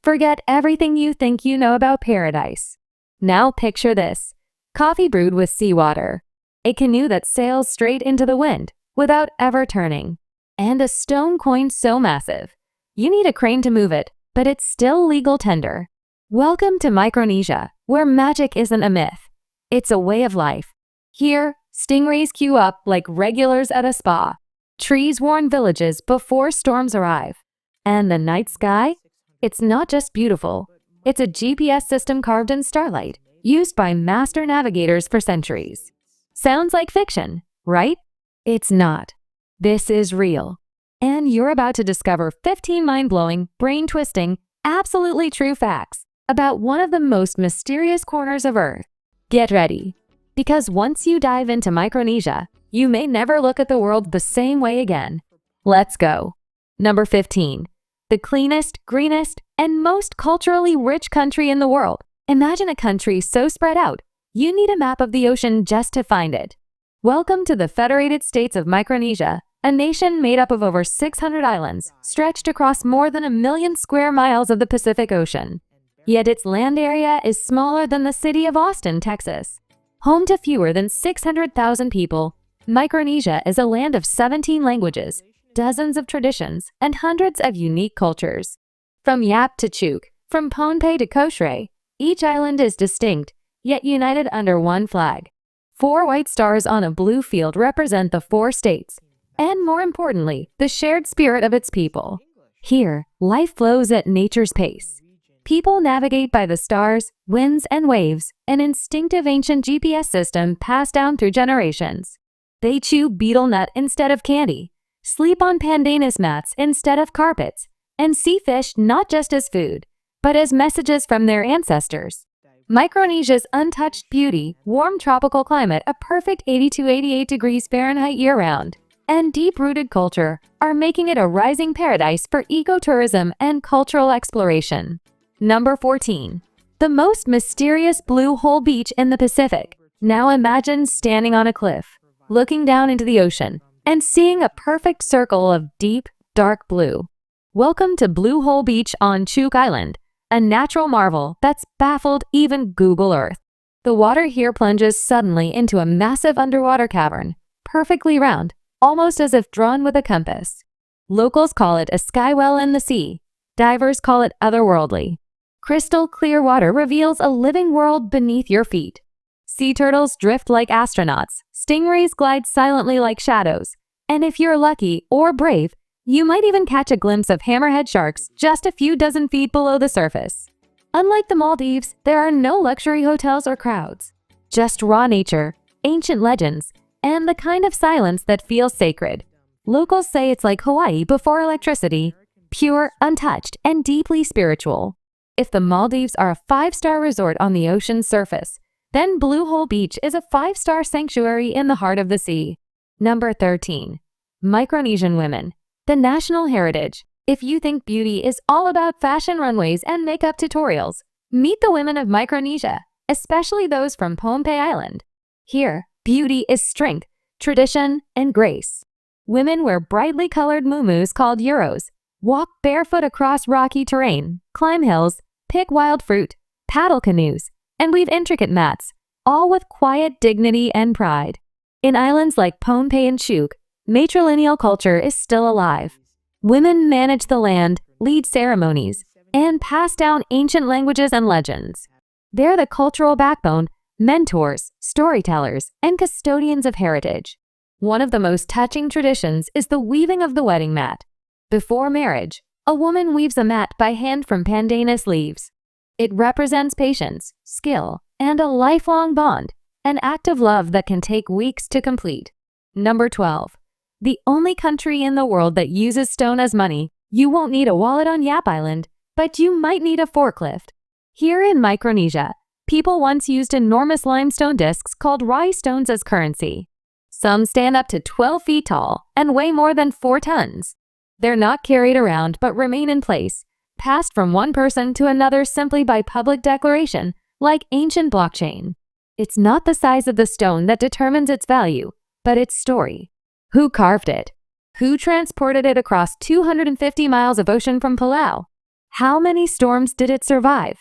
Forget everything you think you know about paradise. Now picture this: coffee brewed with seawater, a canoe that sails straight into the wind without ever turning, and a stone coin so massive you need a crane to move it, but it's still legal tender. Welcome to Micronesia, where magic isn't a myth. It's a way of life. Here, stingrays queue up like regulars at a spa. Trees warn villages before storms arrive. And the night sky? It's not just beautiful. It's a GPS system carved in starlight, used by master navigators for centuries. Sounds like fiction, right? It's not. This is real. And you're about to discover 15 mind-blowing, brain-twisting, absolutely true facts about one of the most mysterious corners of Earth. Get ready, because once you dive into Micronesia, you may never look at the world the same way again. Let's go. Number 15. The cleanest, greenest, and most culturally rich country in the world. Imagine a country so spread out, you need a map of the ocean just to find it. Welcome to the Federated States of Micronesia, a nation made up of over 600 islands, stretched across more than 1 million square miles of the Pacific Ocean. Yet its land area is smaller than the city of Austin, Texas. Home to fewer than 600,000 people, Micronesia is a land of 17 languages, dozens of traditions, and hundreds of unique cultures. From Yap to Chuk, from Pohnpei to Koshray, each island is distinct, yet united under one flag. 4 white stars on a blue field represent the 4 states, and more importantly, the shared spirit of its people. Here, life flows at nature's pace. People navigate by the stars, winds, and waves, an instinctive ancient GPS system passed down through generations. They chew betel nut instead of candy, sleep on pandanus mats instead of carpets, and see fish not just as food, but as messages from their ancestors. Micronesia's untouched beauty, warm tropical climate, a perfect 80 to 88 degrees Fahrenheit year-round, and deep-rooted culture are making it a rising paradise for ecotourism and cultural exploration. Number 14. The most mysterious blue hole beach in the Pacific. Now imagine standing on a cliff, looking down into the ocean, and seeing a perfect circle of deep, dark blue. Welcome to Blue Hole Beach on Chuk Island, a natural marvel that's baffled even Google Earth. The water here plunges suddenly into a massive underwater cavern, perfectly round, almost as if drawn with a compass. Locals call it a skywell in the sea. Divers call it otherworldly. Crystal clear water reveals a living world beneath your feet. Sea turtles drift like astronauts, stingrays glide silently like shadows, and if you're lucky or brave, you might even catch a glimpse of hammerhead sharks just a few dozen feet below the surface. Unlike the Maldives, there are no luxury hotels or crowds. Just raw nature, ancient legends, and the kind of silence that feels sacred. Locals say it's like Hawaii before electricity, pure, untouched, and deeply spiritual. If the Maldives are a 5-star resort on the ocean's surface, then Blue Hole Beach is a 5-star sanctuary in the heart of the sea. Number 13. Micronesian women, the national heritage. If you think beauty is all about fashion runways and makeup tutorials, meet the women of Micronesia, especially those from Pohnpei Island. Here, beauty is strength, tradition, and grace. Women wear brightly colored muumuus called euros, walk barefoot across rocky terrain, climb hills, pick wild fruit, paddle canoes, and weave intricate mats, all with quiet dignity and pride. In islands like Pohnpei and Chuk, matrilineal culture is still alive. Women manage the land, lead ceremonies, and pass down ancient languages and legends. They're the cultural backbone, mentors, storytellers, and custodians of heritage. One of the most touching traditions is the weaving of the wedding mat. Before marriage, a woman weaves a mat by hand from pandanus leaves. It represents patience, skill, and a lifelong bond, an act of love that can take weeks to complete. Number 12. The only country in the world that uses stone as money. You won't need a wallet on Yap Island, but you might need a forklift. Here in Micronesia, people once used enormous limestone discs called rai stones as currency. Some stand up to 12 feet tall and weigh more than 4 tons. They're not carried around but remain in place, passed from one person to another simply by public declaration, like ancient blockchain. It's not the size of the stone that determines its value, but its story. Who carved it? Who transported it across 250 miles of ocean from Palau? How many storms did it survive?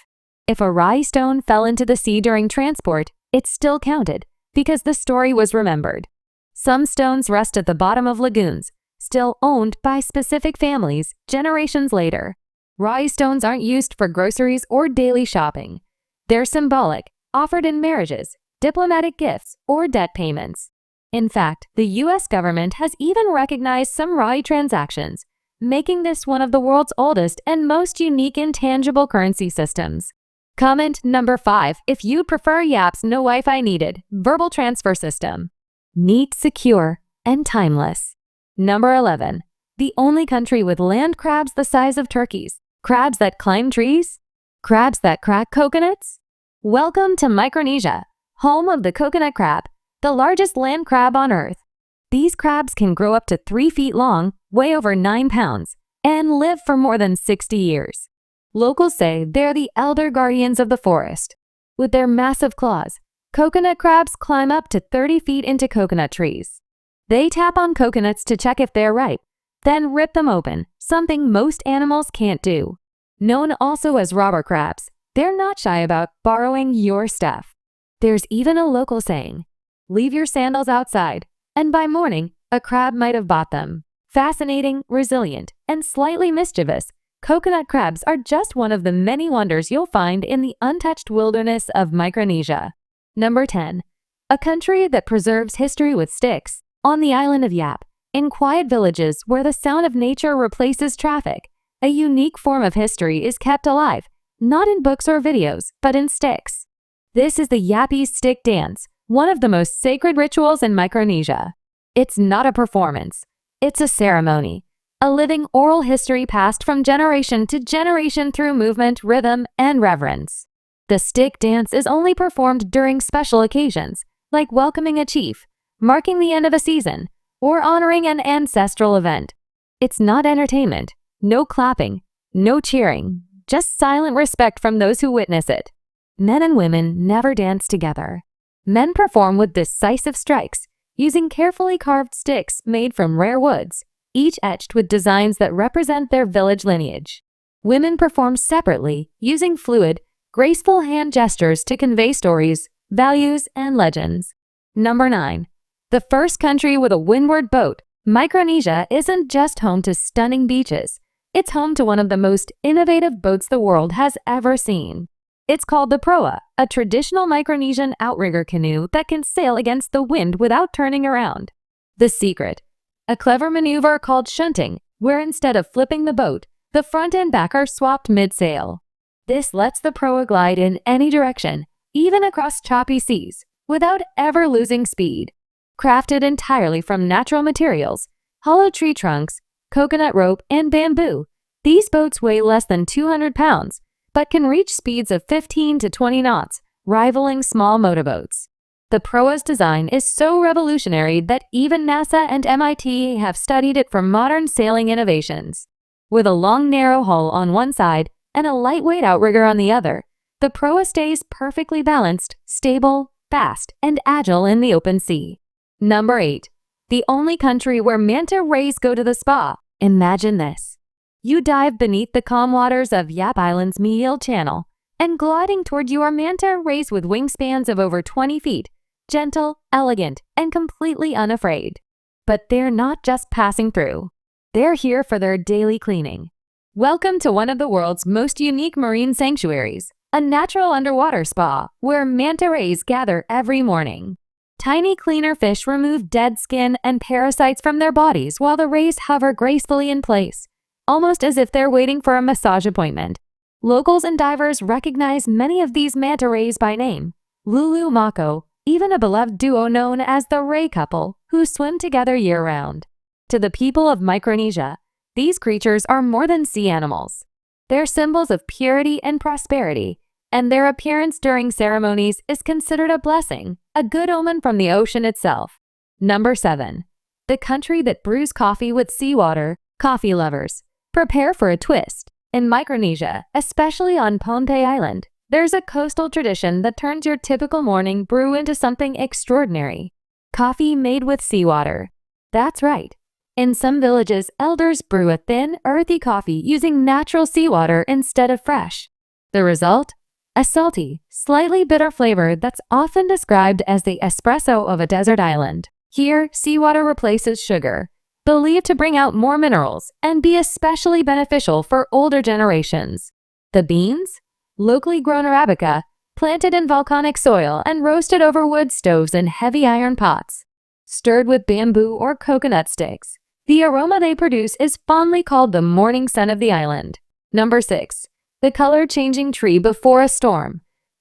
If a rye stone fell into the sea during transport, it still counted because the story was remembered. Some stones rest at the bottom of lagoons, still owned by specific families generations later. Rye stones aren't used for groceries or daily shopping. They're symbolic, offered in marriages, diplomatic gifts, or debt payments. In fact, the US government has even recognized some rye transactions, making this one of the world's oldest and most unique intangible currency systems. Comment number 5 if you prefer Yap's no Wi-Fi needed verbal transfer system. Neat, secure, and timeless. Number 11. The only country with land crabs the size of turkeys. Crabs that climb trees? Crabs that crack coconuts? Welcome to Micronesia, home of the coconut crab, the largest land crab on Earth. These crabs can grow up to 3 feet long, weigh over 9 pounds, and live for more than 60 years. Locals say they're the elder guardians of the forest. With their massive claws, coconut crabs climb up to 30 feet into coconut trees. They tap on coconuts to check if they're ripe, then rip them open, something most animals can't do. Known also as robber crabs, they're not shy about borrowing your stuff. There's even a local saying, "Leave your sandals outside," and by morning, a crab might have bought them. Fascinating, resilient, and slightly mischievous, coconut crabs are just one of the many wonders you'll find in the untouched wilderness of Micronesia. Number 10. A country that preserves history with sticks. On the island of Yap, in quiet villages where the sound of nature replaces traffic, a unique form of history is kept alive, not in books or videos, but in sticks. This is the Yapi stick dance, one of the most sacred rituals in Micronesia. It's not a performance. It's a ceremony. A living oral history passed from generation to generation through movement, rhythm, and reverence. The stick dance is only performed during special occasions, like welcoming a chief, marking the end of a season, or honoring an ancestral event. It's not entertainment, no clapping, no cheering, just silent respect from those who witness it. Men and women never dance together. Men perform with decisive strikes, using carefully carved sticks made from rare woods, each etched with designs that represent their village lineage. Women perform separately, using fluid, graceful hand gestures to convey stories, values, and legends. Number 9. The first country with a windward boat. Micronesia isn't just home to stunning beaches. It's home to one of the most innovative boats the world has ever seen. It's called the proa, a traditional Micronesian outrigger canoe that can sail against the wind without turning around. The secret: a clever maneuver called shunting, where instead of flipping the boat, the front and back are swapped mid-sail. This lets the proa glide in any direction, even across choppy seas, without ever losing speed. Crafted entirely from natural materials, hollow tree trunks, coconut rope, and bamboo, these boats weigh less than 200 pounds, but can reach speeds of 15 to 20 knots, rivaling small motorboats. The proa's design is so revolutionary that even NASA and MIT have studied it for modern sailing innovations. With a long, narrow hull on one side and a lightweight outrigger on the other, the proa stays perfectly balanced, stable, fast, and agile in the open sea. Number 8. The only country where manta rays go to the spa. Imagine this. You dive beneath the calm waters of Yap Island's Meal Channel, and gliding toward you are manta rays with wingspans of over 20 feet, gentle, elegant, and completely unafraid. But they're not just passing through. They're here for their daily cleaning. Welcome to one of the world's most unique marine sanctuaries, a natural underwater spa where manta rays gather every morning. Tiny cleaner fish remove dead skin and parasites from their bodies while the rays hover gracefully in place, almost as if they're waiting for a massage appointment. Locals and divers recognize many of these manta rays by name: Lulu Mako, even a beloved duo known as the Ray Couple, who swim together year-round. To the people of Micronesia, these creatures are more than sea animals. They're symbols of purity and prosperity, and their appearance during ceremonies is considered a blessing, a good omen from the ocean itself. Number 7. The country that brews coffee with seawater. Coffee lovers, prepare for a twist. In Micronesia, especially on Pohnpei Island, there's a coastal tradition that turns your typical morning brew into something extraordinary. Coffee made with seawater. That's right. In some villages, elders brew a thin, earthy coffee using natural seawater instead of fresh. The result? A salty, slightly bitter flavor that's often described as the espresso of a desert island. Here, seawater replaces sugar, believed to bring out more minerals and be especially beneficial for older generations. The beans? Locally grown Arabica, planted in volcanic soil and roasted over wood stoves in heavy iron pots. Stirred with bamboo or coconut sticks, the aroma they produce is fondly called the morning sun of the island. Number 6. The color-changing tree before a storm.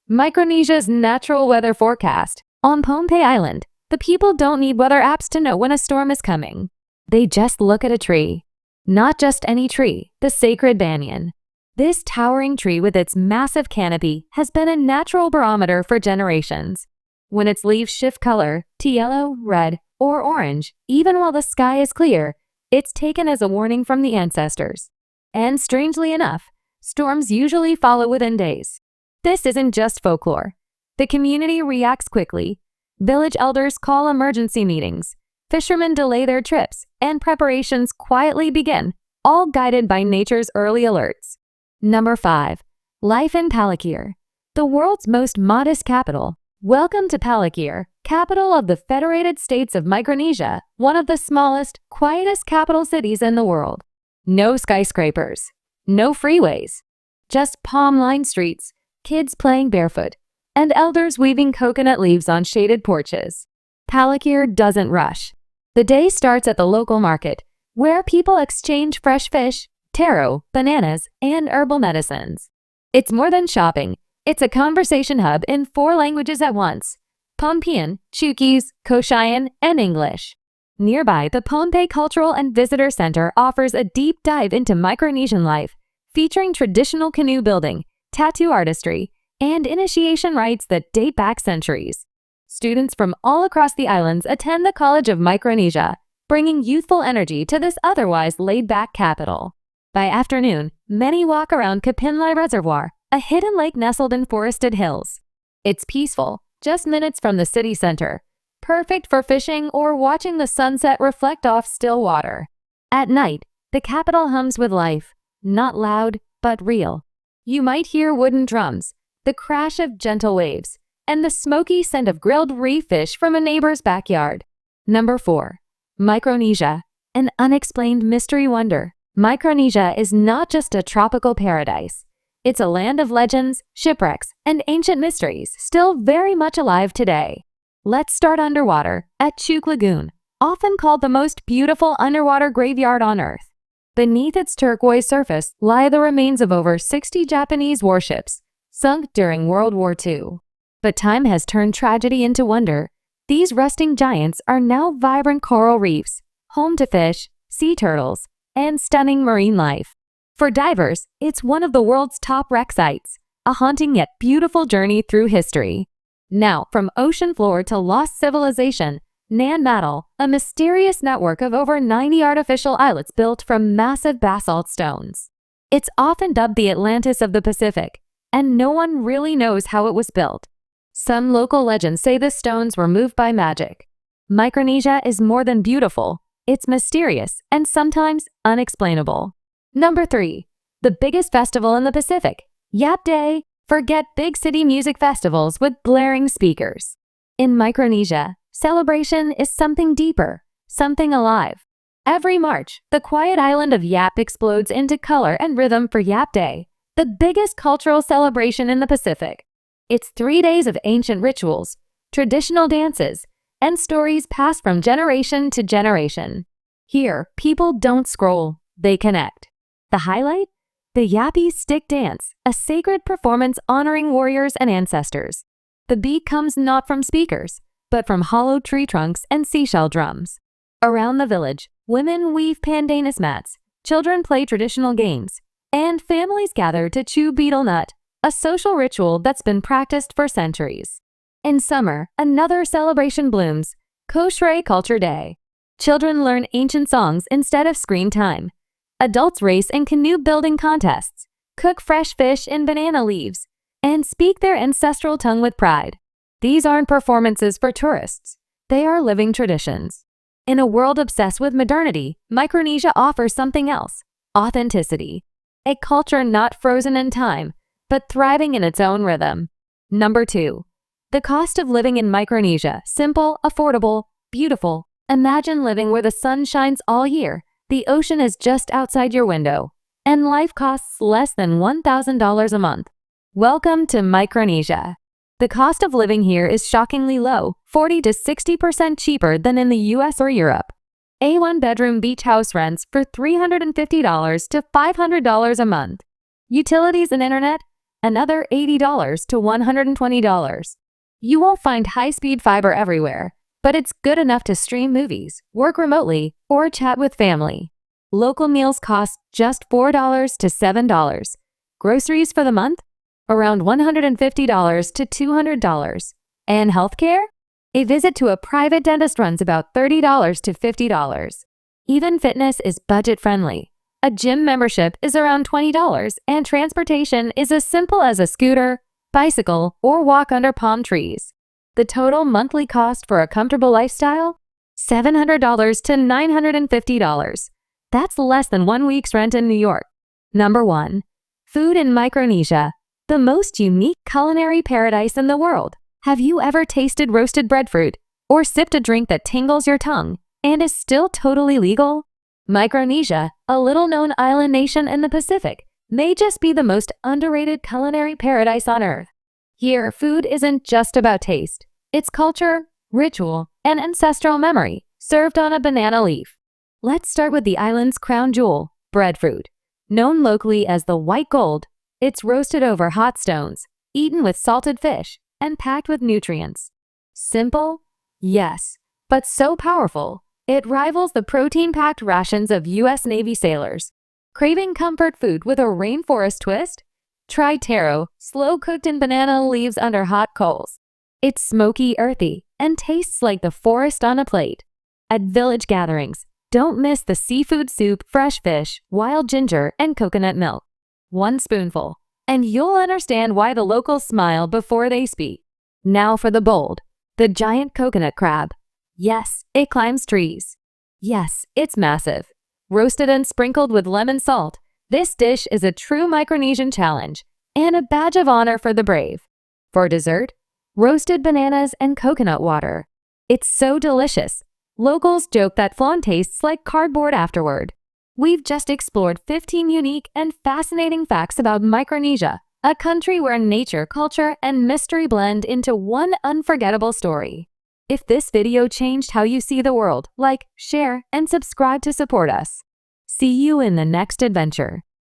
Micronesia's natural weather forecast. On Pohnpei Island, the people don't need weather apps to know when a storm is coming. They just look at a tree. Not just any tree, the sacred banyan. This towering tree with its massive canopy has been a natural barometer for generations. When its leaves shift color to yellow, red, or orange, even while the sky is clear, it's taken as a warning from the ancestors. And strangely enough, storms usually follow within days. This isn't just folklore. The community reacts quickly. Village elders call emergency meetings. Fishermen delay their trips, and preparations quietly begin, all guided by nature's early alerts. Number 5. Life in Palikir, the world's most modest capital. Welcome to Palikir, capital of the Federated States of Micronesia, one of the smallest, quietest capital cities in the world. No skyscrapers, no freeways, just palm-lined streets, kids playing barefoot, and elders weaving coconut leaves on shaded porches. Palikir doesn't rush. The day starts at the local market, where people exchange fresh fish, taro, bananas, and herbal medicines. It's more than shopping. It's a conversation hub in 4 languages at once: Pohnpian, Chuukese, Koshian, and English. Nearby, the Pohnpei Cultural and Visitor Center offers a deep dive into Micronesian life, featuring traditional canoe building, tattoo artistry, and initiation rites that date back centuries. Students from all across the islands attend the College of Micronesia, bringing youthful energy to this otherwise laid-back capital. By afternoon, many walk around Kapinlai Reservoir, a hidden lake nestled in forested hills. It's peaceful, just minutes from the city center, perfect for fishing or watching the sunset reflect off still water. At night, the capital hums with life, not loud, but real. You might hear wooden drums, the crash of gentle waves, and the smoky scent of grilled reef fish from a neighbor's backyard. Number 4. Micronesia, an unexplained mystery wonder. Micronesia is not just a tropical paradise. It's a land of legends, shipwrecks, and ancient mysteries still very much alive today. Let's start underwater at Chuuk Lagoon, often called the most beautiful underwater graveyard on Earth. Beneath its turquoise surface lie the remains of over 60 Japanese warships, sunk during World War II. But time has turned tragedy into wonder. These rusting giants are now vibrant coral reefs, home to fish, sea turtles, and stunning marine life. For divers, it's one of the world's top wreck sites, a haunting yet beautiful journey through history. Now, from ocean floor to lost civilization, Nan Madol, a mysterious network of over 90 artificial islets built from massive basalt stones. It's often dubbed the Atlantis of the Pacific, and no one really knows how it was built. Some local legends say the stones were moved by magic. Micronesia is more than beautiful, it's mysterious and sometimes unexplainable. Number 3. The biggest festival in the Pacific, Yap Day. Forget big city music festivals with blaring speakers. In Micronesia, celebration is something deeper, something alive. Every March, the quiet island of Yap explodes into color and rhythm for Yap Day, the biggest cultural celebration in the Pacific. It's 3 days of ancient rituals, traditional dances, and stories passed from generation to generation. Here, people don't scroll, they connect. The highlight? The Yapi Stick Dance, a sacred performance honoring warriors and ancestors. The beat comes not from speakers, but from hollow tree trunks and seashell drums. Around the village, women weave pandanus mats, children play traditional games, and families gather to chew betel nut, a social ritual that's been practiced for centuries. In summer, another celebration blooms, Koshrei Culture Day. Children learn ancient songs instead of screen time. Adults race in canoe building contests, cook fresh fish in banana leaves, and speak their ancestral tongue with pride. These aren't performances for tourists. They are living traditions. In a world obsessed with modernity, Micronesia offers something else: authenticity. A culture not frozen in time, but thriving in its own rhythm. Number 2. The cost of living in Micronesia: simple, affordable, beautiful. Imagine living where the sun shines all year, the ocean is just outside your window, and life costs less than $1,000 a month. Welcome to Micronesia. The cost of living here is shockingly low, 40 to 60% cheaper than in the US or Europe. A one-bedroom beach house rents for $350 to $500 a month. Utilities and internet, another $80 to $120. You won't find high-speed fiber everywhere, but it's good enough to stream movies, work remotely, or chat with family. Local meals cost just $4 to $7. Groceries for the month? Around $150 to $200. And healthcare? A visit to a private dentist runs about $30 to $50. Even fitness is budget-friendly. A gym membership is around $20, and transportation is as simple as a scooter, bicycle, or walk under palm trees. The total monthly cost for a comfortable lifestyle? $700 to $950. That's less than 1 week's rent in New York. Number 1. Food in Micronesia, the most unique culinary paradise in the world. Have you ever tasted roasted breadfruit or sipped a drink that tingles your tongue and is still totally legal? Micronesia, a little-known island nation in the Pacific, may just be the most underrated culinary paradise on Earth. Here, food isn't just about taste. It's culture, ritual, and ancestral memory, served on a banana leaf. Let's start with the island's crown jewel, breadfruit. Known locally as the white gold, it's roasted over hot stones, eaten with salted fish, and packed with nutrients. Simple? Yes, but so powerful, it rivals the protein-packed rations of U.S. Navy sailors. Craving comfort food with a rainforest twist? Try taro, slow-cooked in banana leaves under hot coals. It's smoky, earthy, and tastes like the forest on a plate. At village gatherings, don't miss the seafood soup, fresh fish, wild ginger, and coconut milk. 1 spoonful, and you'll understand why the locals smile before they speak. Now for the bold, the giant coconut crab. Yes, it climbs trees. Yes, it's massive. Roasted and sprinkled with lemon salt, this dish is a true Micronesian challenge and a badge of honor for the brave. For dessert, roasted bananas and coconut water. It's so delicious. Locals joke that flan tastes like cardboard afterward. We've just explored 15 unique and fascinating facts about Micronesia, a country where nature, culture, and mystery blend into one unforgettable story. If this video changed how you see the world, like, share, and subscribe to support us. See you in the next adventure.